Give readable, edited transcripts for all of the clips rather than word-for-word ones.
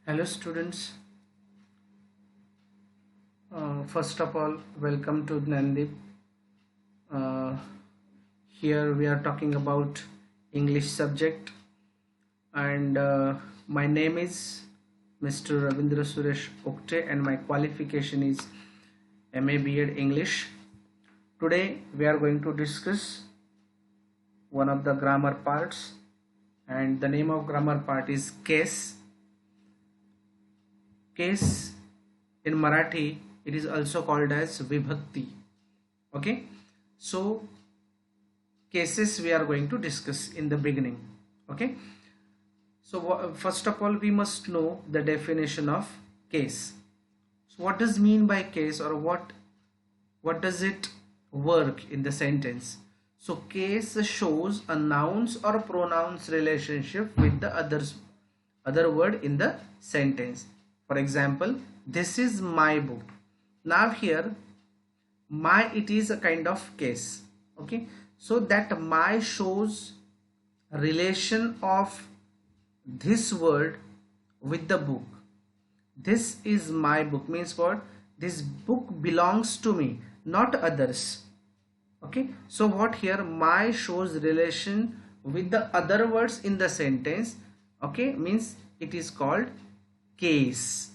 Hello students. First of all, welcome to Gnandeep. Uh, Here we are talking about English subject, and my name is Mr. Ravindra Suresh Okte, and my qualification is MA B.Ed English. Today we are going to discuss one of the grammar parts, and the name of grammar part is case. Case in Marathi, it is also called as vibhakti. Okay, so cases we are going to discuss in the beginning. Okay, so first of all we must know the definition of case. So what does mean by case, or what does it work in the sentence? So case shows a nouns or pronouns relationship with the other word in the sentence. For example, this is my book. Now here my, it is a kind of case. Okay, so that my shows relation of this word with the book. This is my book means what? This book belongs to me, not others. Okay, so what here, my shows relation with the other words in the sentence. Okay, means it is called case.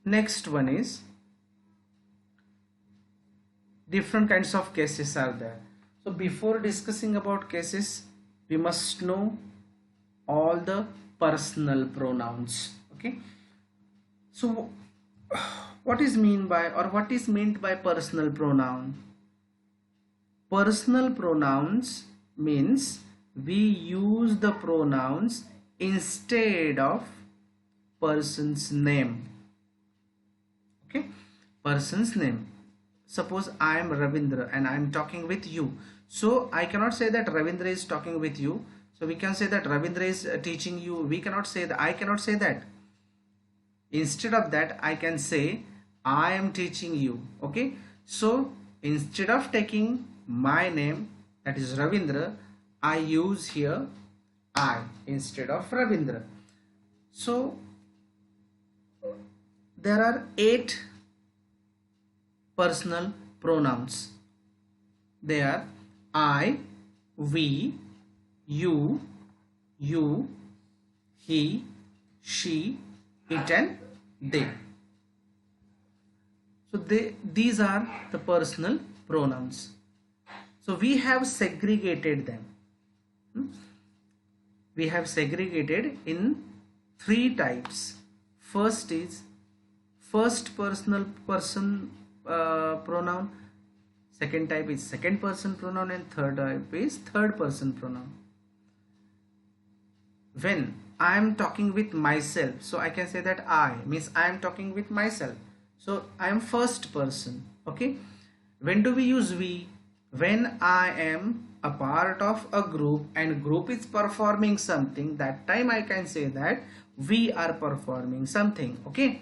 Next one is different kinds of cases are there. So before discussing about cases, we must know all the personal pronouns. Okay, so what is mean by, or what is meant by personal pronoun? Personal pronouns means we use the pronouns instead of person's name. Okay, person's name. Suppose I am Ravindra and I am talking with you, so I cannot say that Ravindra is talking with you. So we can say that Ravindra is teaching you. We cannot say that. I cannot say that. Instead of that, I can say I am teaching you. Okay, so instead of taking my name, that is Ravindra, I use here I instead of Ravindra. So there are 8 personal pronouns. They are I, we, you, he, she, it, and they. So these are the personal pronouns. So we have segregated them. We have segregated in 3 types. First is first personal person pronoun, second type is second person pronoun, and third type is third person pronoun. When I am talking with myself, so I can say that I means I am talking with myself, so I am first person. Okay, when do we use we? When I am a part of a group and group is performing something, that time I can say that we are performing something. Okay,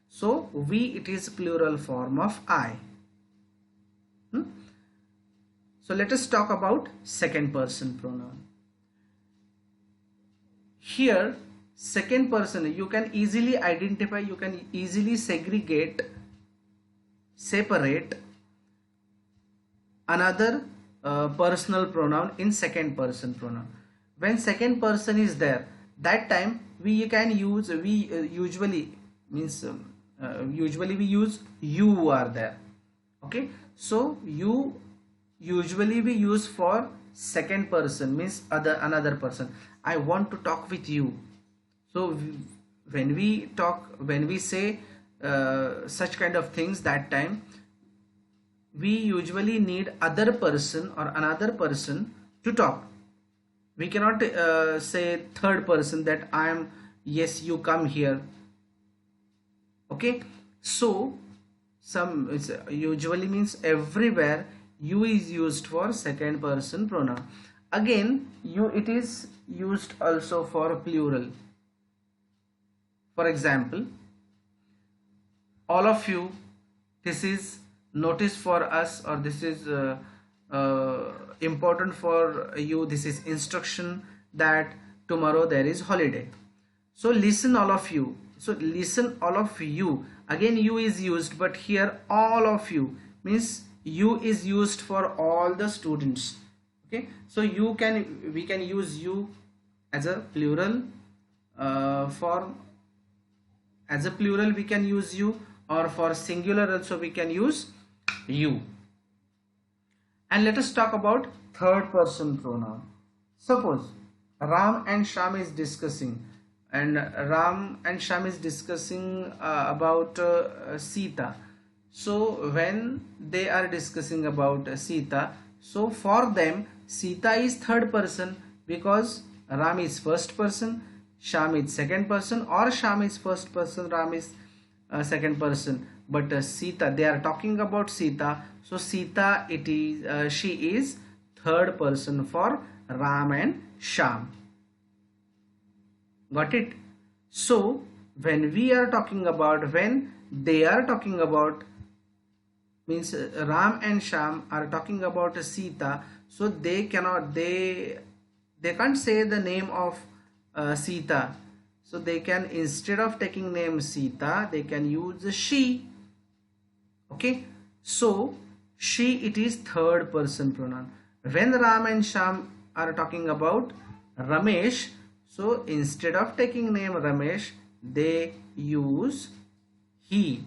so we, it is plural form of I. So let us talk about second person pronoun. Here second person, you can easily identify, you can easily segregate, separate another personal pronoun in second person pronoun. When second person is there, that time we can use, we usually means usually we use you are there. Okay, so you usually we use for second person, means another person. I want to talk with you. So when we talk, when we say such kind of things, that time we usually need other person or another person to talk. We cannot say third person that I am, yes, you come here. Okay, so some usually means everywhere you is used for second person pronoun. Again, you, it is used also for plural. For example, all of you, this is notice for us, or this is important for you, this is instruction that tomorrow there is holiday. So listen all of you. So listen all of you. Again you is used, but here all of you means you is used for all the students. Okay, so we can use you as a plural, for as a plural we can use you, or for singular also we can use you. And let us talk about third person pronoun. Suppose Ram and Sham is discussing, and Ram and Sham is discussing about Sita. So when they are discussing about Sita, so for them Sita is third person, because Ram is first person, Sham is second person, or Sham is first person, Ram is second person. But Sita, they are talking about Sita, so Sita, it is she is third person for Ram and Sham. Got it? So when we are talking about, when they are talking about, means Ram and Sham are talking about Sita, so they can't say the name of Sita. So they can, instead of taking name Sita, they can use she. Okay, so she, it is third person pronoun. When Ram and Sham are talking about Ramesh, so instead of taking name Ramesh, they use he.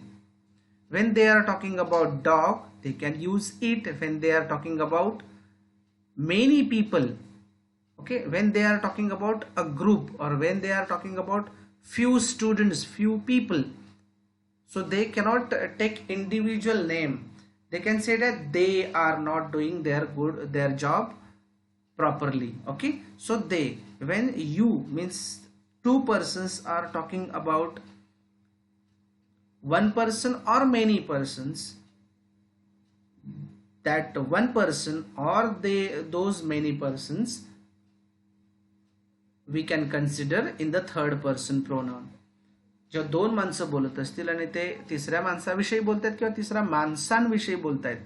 When they are talking about dog, they can use it. When they are talking about many people, okay, when they are talking about a group, or when they are talking about few students, few people, so they cannot take individual name. They can say that they are not doing their job properly. Okay, so they, when you means two persons are talking about one person or many persons, that one person or those many persons we can consider in the third person pronoun. जेव्हा दोन माणसं बोलत असतील आणि ते तिसऱ्या माणसाविषयी बोलतात किंवा तिसऱ्या माणसांविषयी बोलतायत,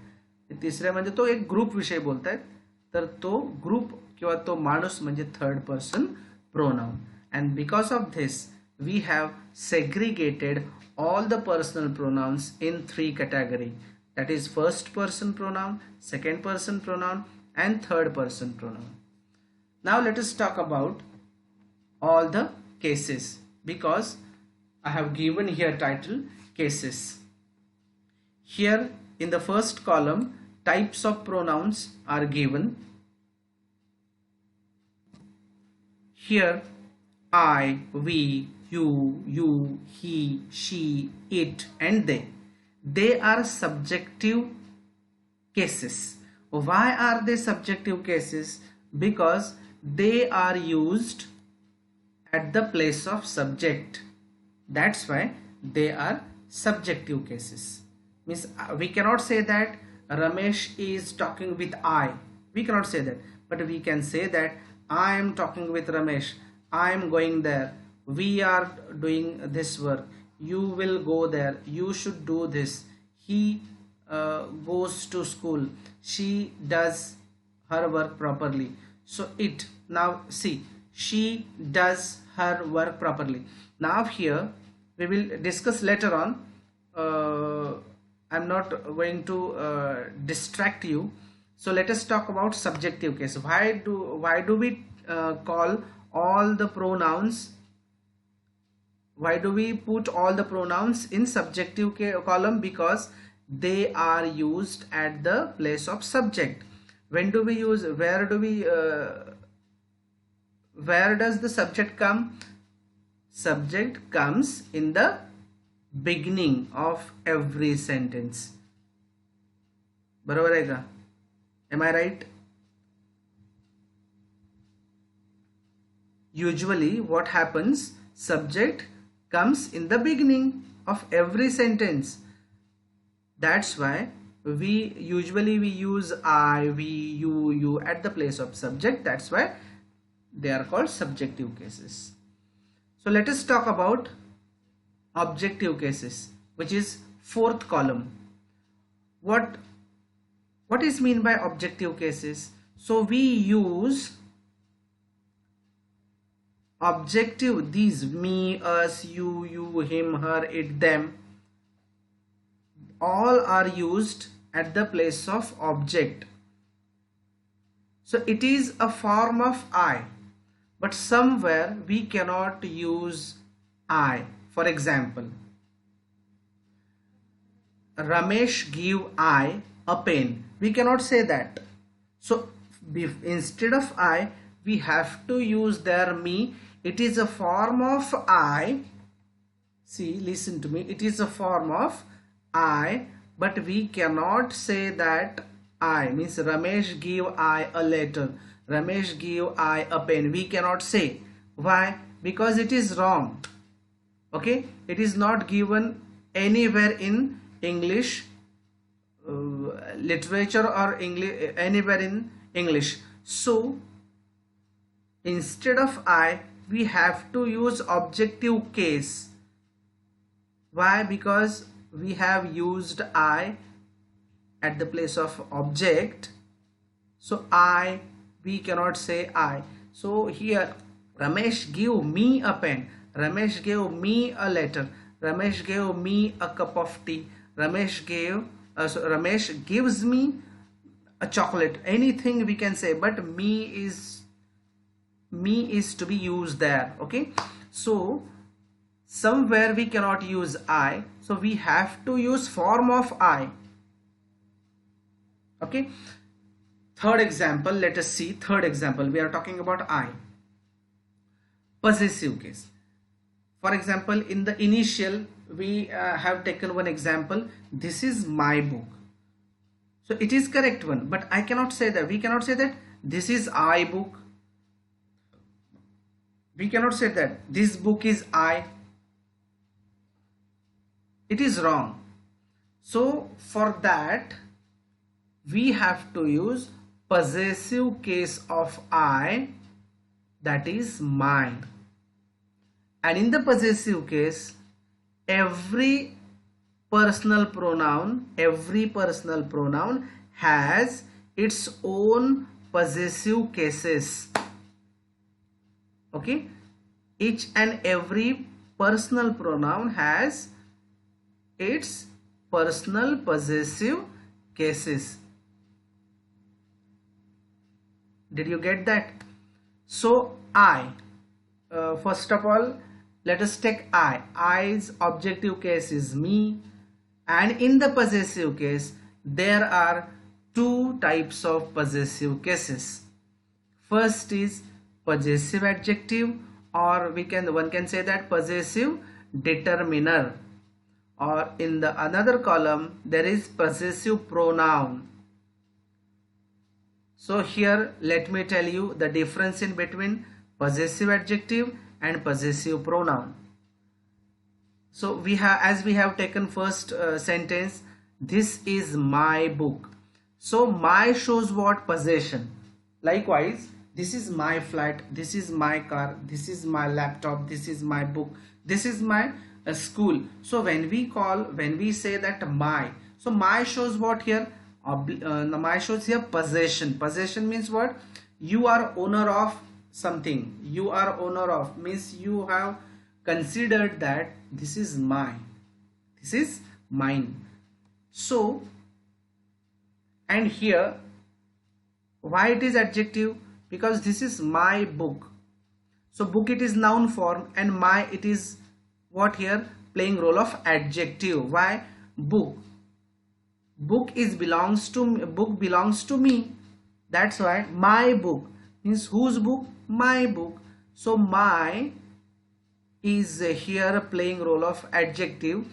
तिसऱ्या म्हणजे तो एक ग्रुप विषयी बोलतायत, तर तो ग्रुप किंवा तो माणूस म्हणजे third person pronoun. And because of this we have segregated all the personal pronouns in three categories, that is first person pronoun, second person pronoun, and third person pronoun. Now let us talk about all the cases, because I have given here title cases. Here in the first column types of pronouns are given. Here I, we, you, he, she, it, and they are subjective cases. Why are they subjective cases? Because they are used at the place of subject. That's why they are subjective cases. Means we cannot say that Ramesh is talking with I. We cannot say that, but we can say that I am talking with Ramesh. I am going there. We are doing this work. You will go there. You should do this. He goes to school. She does her work properly. So it, now see, she does her work properly. Now here we will discuss later on. I'm not going to distract you. So let us talk about subjective case. Why do we call all the pronouns? Why do we put all the pronouns in subjective column? Because they are used at the place of subject. When do we use? Where does the subject come? Subject comes in the beginning of every sentence. बरोबर आहे का? Am I right? Usually what happens, subject comes in the beginning of every sentence. That's why we usually use I, we, you at the place of subject. That's why they are called subjective cases. So let us talk about objective cases, which is fourth column. What is mean by objective cases? So we use objective, these me, us, you, him, her, it, them, all are used at the place of object. So it is a form of I, but somewhere we cannot use I. For example, Ramesh give I a pen. We cannot say that. So instead of I, we have to use their me. It is a form of I. See, listen to me. It is a form of I, but we cannot say that I means Ramesh give I a letter. Ramesh give I a pen. We cannot say. Why? Because it is wrong. Okay, it is not given anywhere in English literature or English anywhere in English. So instead of I, we have to use objective case. Why? Because we have used I at the place of object. So I, we cannot say I. So here Ramesh give me a pen. Ramesh gave me a letter. Ramesh gave me a cup of tea. Ramesh gives me a chocolate. Anything we can say, but me is to be used there. Okay, so somewhere we cannot use I, so we have to use form of I. Okay, third example, let us see. Third example, we are talking about I. Possessive case. For example, in the initial we have taken one example, this is my book. So it is correct one, but I cannot say that. We cannot say that this is I book. We cannot say that this book is I. It is wrong. So for that we have to use possessive case of I, that is mine. And in the possessive case, every personal pronoun has its own possessive cases. Okay, each and every personal pronoun has its personal possessive cases. Did you get that? So I, first of all, let us take I. I's objective case is me, and in the possessive case there are two types of possessive cases. First is possessive adjective, or one can say that possessive determiner, or in the another column there is possessive pronoun. So here let me tell you the difference in between possessive adjective and possessive pronoun. So we have taken first sentence, this is my book. So my shows what? Possession. Likewise, this is my flat, this is my car, this is my laptop, this is my book, this is my school. So when we say that my, so my shows what here? My shows here possession. Possession means what? You are owner of something. You are owner of means you have considered that this is mine, this is mine. So, and here why it is adjective? Because this is my book. So book, it is noun form, and my, it is what here? Playing role of adjective. Why? Book belongs to me. That's why my book means whose book? My book. So my is here playing role of adjective,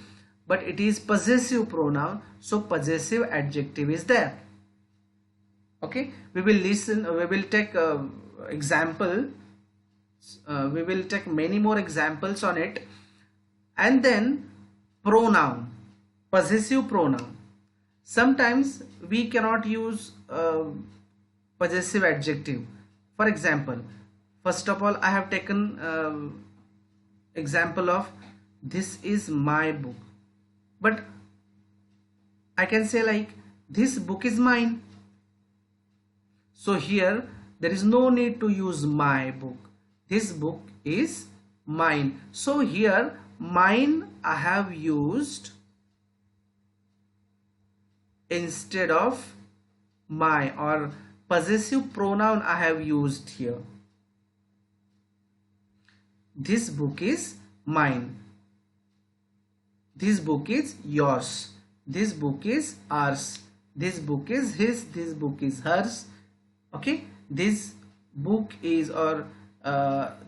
but it is possessive pronoun, so possessive adjective is there. Okay, we will take example, we will take many more examples on it. And then pronoun, possessive pronoun. Sometimes we cannot use possessive adjective. For example, first of all, I have taken example of this is my book, but I can say like this book is mine. So here there is no need to use my book. This book is mine. So here mine I have used instead of my, or possessive pronoun I have used here. This book is mine. This book is yours. This book is ours. This book is his. This book is hers. Okay. This book is, or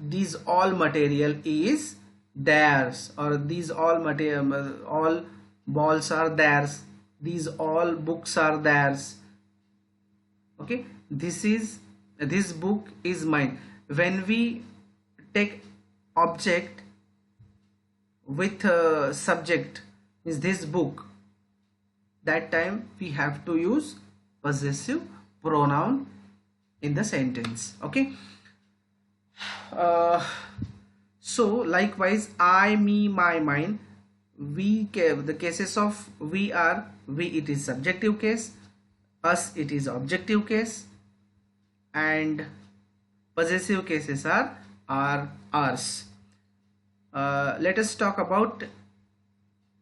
these all material is theirs, or these all material, all balls are theirs. These all books are theirs. Okay. This book is mine. When we take object with subject, is this book, that time we have to use possessive pronoun in the sentence. Okay. So likewise, I, me, my, mine, we, the cases of we are we, it is subjective case, us it is objective case, and possessive cases are ours. Let us talk about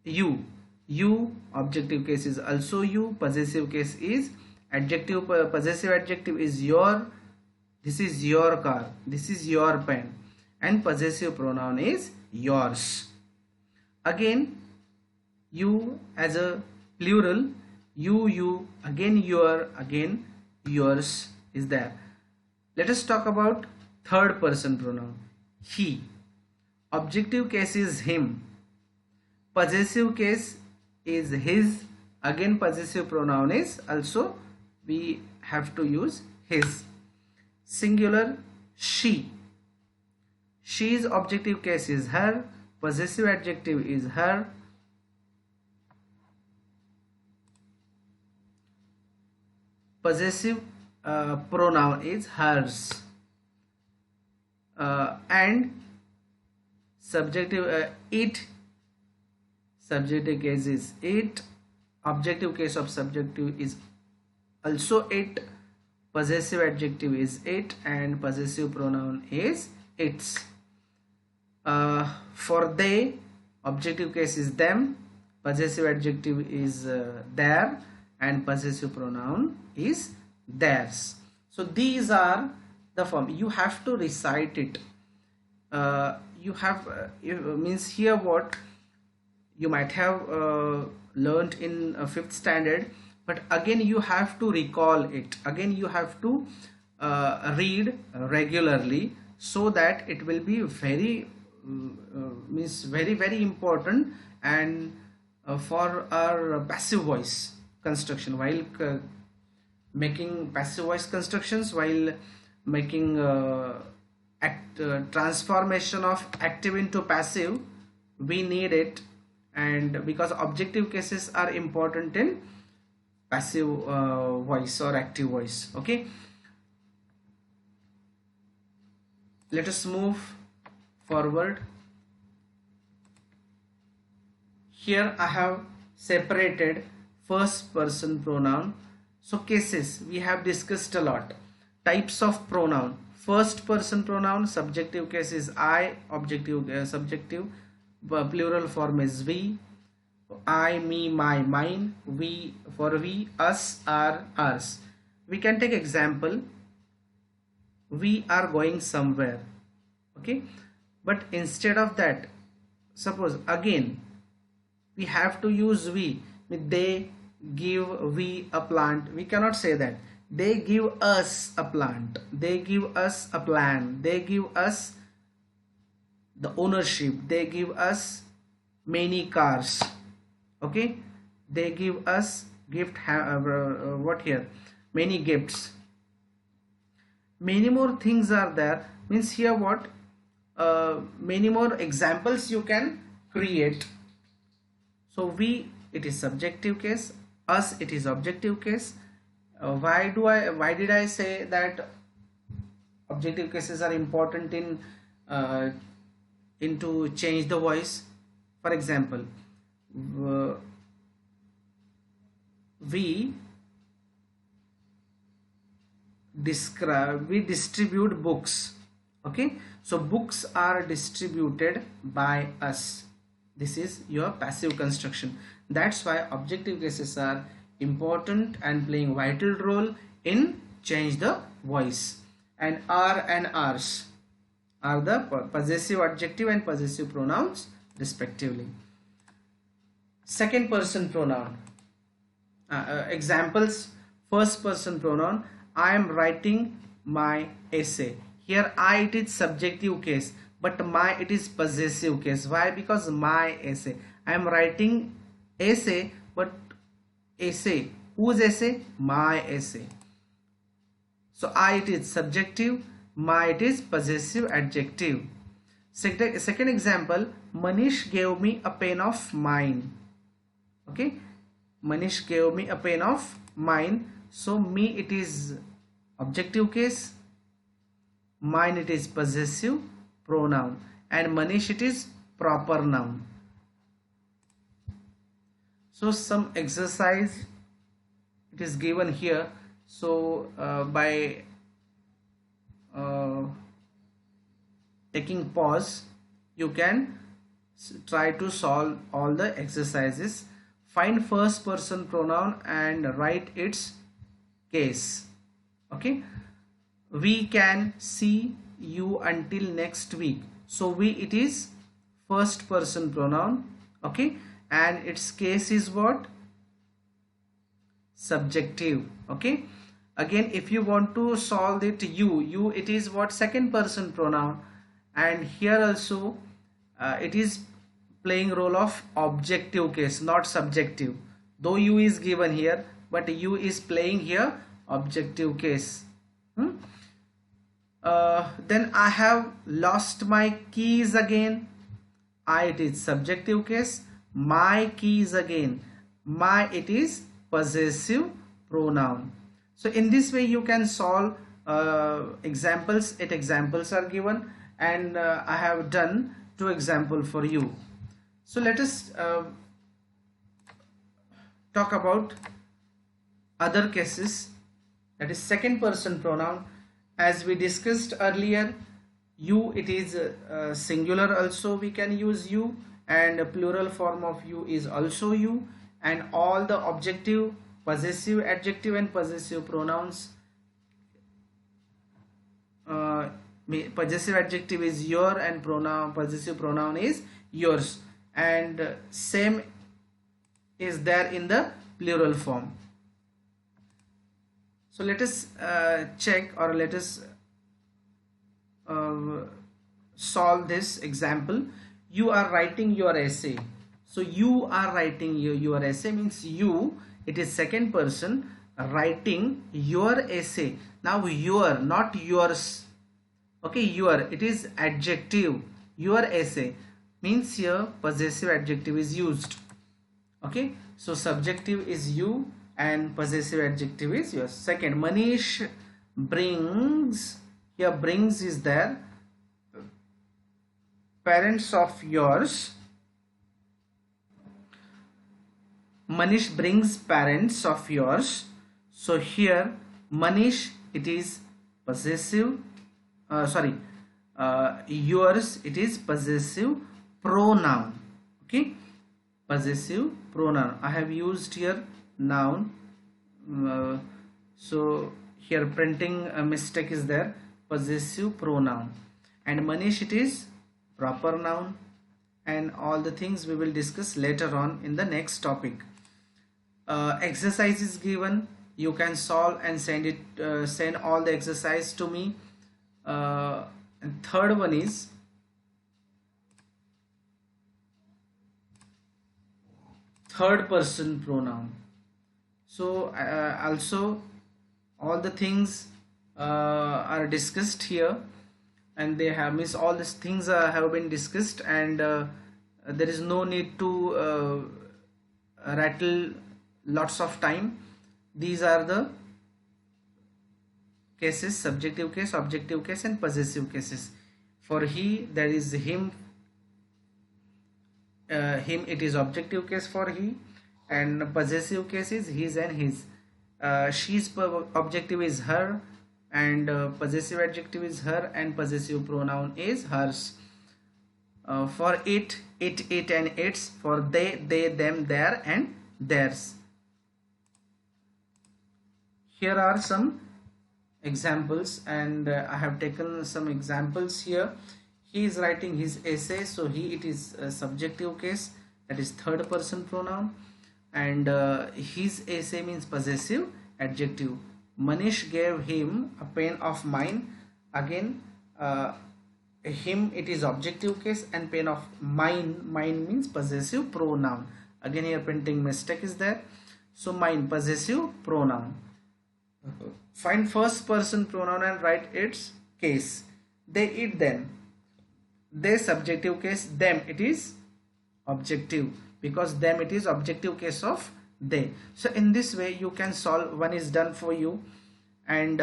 you. You, objective case is also you, possessive case is adjective, possessive adjective is your, this is your car, this is your pen, and possessive pronoun is yours. Again, you as a plural, you, again your, again yours is there. Let us talk about third person pronoun, he. Objective case is him, possessive case is his, again possessive pronoun is also we have to use his. Singular, she. She's objective case is her, possessive adjective is her, possessive pronoun is hers, and subjective it, subjective case is it, objective case of subjective is also it, possessive adjective is it, and possessive pronoun is its. For they, objective case is them, possessive adjective is their, and possessive pronoun is theirs. So these are the form. You have to recite it. You have means here what you might have learned in 5th standard, but again you have to recall it. Again you have to read regularly, so that it will be very means very important, and for our passive voice construction, while making passive voice constructions, while making transformation of active into passive, we need it. And because objective cases are important in passive voice or active voice. Okay, let us move forward. Here I have separated first person pronoun. So cases we have discussed a lot. Types of pronoun: first person pronoun, subjective case is I, objective subjective, plural form is we, I, me, my, mine, we for we, us, our, ours. We can take example, we are going somewhere. Okay, but instead of that, suppose again we have to use we. They give we a plant, we cannot say that. They give us a plant, they give us a plan, they give us the ownership, they give us many cars. Okay, they give us gift, what here, many gifts, many more things are there. Means here what, many more examples you can create. So we, it is subjective case, us it is objective case. Why did I say that objective cases are important in to change the voice? For example, we we distribute books. Okay, so books are distributed by us. This is your passive construction. That's why objective cases are important and playing vital role in change the voice. And are and ours are the possessive adjective and possessive pronouns respectively. Second person pronoun. Examples: first person pronoun, I am writing my essay. Here I, it is subjective case, but my, it is possessive case. Why? Because my essay, I am writing essay, but essay, whose essay? My essay. So I, it is subjective, my, it is possessive adjective. Second example, Manish gave me a pen of mine. Okay, Manish gave me a pen of mine. So me, it is objective case, mine, it is possessive pronoun, and Manish, it is proper noun. So some exercise it is given here. So by taking pause, you can try to solve all the exercises. Find first person pronoun and write its case. Okay, we can see you until next week. So we, it is first person pronoun. Okay, and its case is what? Subjective. Okay, again, if you want to solve it, you, it is what? Second person pronoun, and here also it is playing role of objective case, not subjective. Though you is given here, but you is playing here objective case. Then I have lost my keys again. I, it is subjective case, my keys again, my, it is possessive pronoun. So in this way you can solve examples. 8 examples are given, and I have done 2 examples for you. So let us talk about other cases, that is second person pronoun. As we discussed earlier, you, it is singular, also we can use you, and a plural form of you is also you, and all the objective, possessive adjective and possessive pronouns, possessive adjective is your and pronoun, possessive pronoun is yours, and same is there in the plural form. So let us check, or let us solve this example. You are writing your essay. So you are writing your essay means you, it is second person, writing your essay. Now your, not yours. Okay, your, it is adjective. Your essay means here possessive adjective is used. Okay, so subjective is you and possessive adjective is yours. Second, Manish brings, here brings is there, parents of yours. Manish brings parents of yours. So here Manish, it is possessive, yours, it is possessive pronoun. Okay, possessive pronoun. I have used here noun, so here printing mistake is there, possessive pronoun, and Manish, it is proper noun, and all the things we will discuss later on in the next topic. Exercise is given, you can solve and send it, send all the exercise to me. And third one is third person pronoun. So also all the things are discussed here, and they have, means all these things have been discussed, and there is no need to rattle lots of time. These are the cases: subjective case, objective case, and possessive cases. For he, there is him, him, it is objective case for he, and possessive case is his and his. She's objective is her, and possessive adjective is her and possessive pronoun is hers. For it, and its. For they, them, their and theirs. Here are some examples, and I have taken some examples here. He is writing his essay, so he, it is a subjective case, that is third person pronoun, and his essay means possessive adjective. Manish gave him a pen of mine. Again, him, it is objective case, and pen of mine means possessive pronoun. Again here printing mistake is there, so mine possessive pronoun. Find first person pronoun and write its case. They eat them. They subjective case, them it is objective, because them it is objective case of they. So in this way you can solve. One is done for you, and